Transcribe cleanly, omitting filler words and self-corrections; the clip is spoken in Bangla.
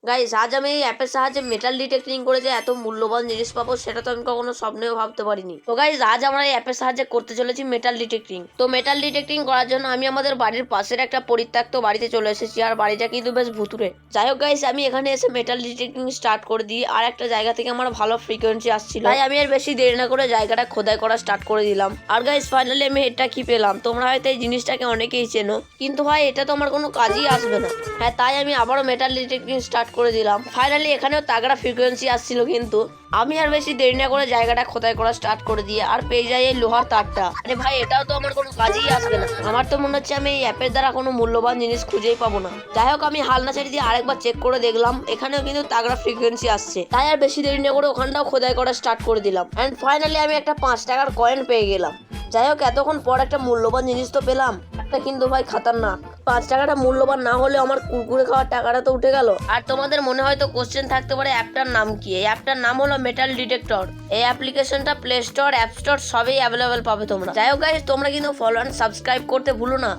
গাইস আজ আমি এই অ্যাপের সাহায্যে মেটাল ডিটেক্টিং করে যে এত মূল্যবান জিনিস পাবো সেটা তো আমি কখনো স্বপ্নেও ভাবতে পারিনি। তো গাইস আজ আমরা এই অ্যাপের সাহায্যে করতে চলেছি মেটাল ডিটেক্টিং। তো মেটাল ডিটেক্টিং করার জন্য আমি আমাদের বাড়ির পাশের একটা পরিত্যক্ত বাড়িতে চলে এসেছি, আর বাড়িটা কিন্তু বেশ ভুতুরে। যাই হোক গাইস, আমি এখানে এসে মেটাল ডিটেক্টিং স্টার্ট করে দিই, আর একটা জায়গা থেকে আমার ভালো ফ্রিকোয়েন্সি আসছিল, তাই আমি আর বেশি দেরি না করে জায়গাটা খোদাই করা স্টার্ট করে দিলাম। আর গাইস ফাইনালি আমি এটা কি পেলাম, তোমরা হয়তো এই জিনিসটাকে অনেকেই চেনো, কিন্তু ভাই এটা তো আমার কোনো কাজই আসবে না। হ্যাঁ, তাই আমি আবারও মেটাল ডিটেক্টিং স্টার্ট করে দিলাম। ফাইনালি এখানেও তাগড়া ফ্রিকোয়েন্সি আসছিল, কিন্তু আমি আর বেশি দেরি না করে জায়গাটা খোদাই করা স্টার্ট করে দিয়ে আর পেয়ে যাই এই লোহার তারটা। আরে ভাই, এটাও তো আমার কোনো কাজেই আসবে না। আমার তো মনে হচ্ছে আমি এই অ্যাপের দ্বারা কোনো মূল্যবান জিনিস খুঁজেই পাবো না। যাই হোক, আমি হালনা ছাড়ি দিয়ে আরেকবার চেক করে দেখলাম, এখানেও কিন্তু তাগড়া ফ্রিকোয়েন্সি আসছে, তাই আর বেশি দেরি না করে ওখানটাও খোদাই করা স্টার্ট করে দিলাম। অ্যান্ড ফাইনালি আমি একটা 5 টাকার কয়েন পেয়ে গেলাম। যাই হোক, এতক্ষণ পর একটা মূল্যবান জিনিস তো পেলাম। একটা কিন্তু ভাই খাতারনাক, 5 টাকাটা মূল্যবান না হলে আমার কুরকুরে খাওয়ার টাকাটা তো উঠে গেল। আর তোমাদের মনে হয়তো কোশ্চেন থাকতে পারে অ্যাপটার নাম কি। এই অ্যাপটার নাম হলো মেটাল ডিটেক্টর। এই অ্যাপ্লিকেশনটা প্লে স্টোর, অ্যাপ স্টোর সবই অ্যাভেলেবেল পাবে তোমরা। যাই হোক গাইস, তোমরা কিন্তু ফলো অ্যান্ড সাবস্ক্রাইব করতে ভুলো না।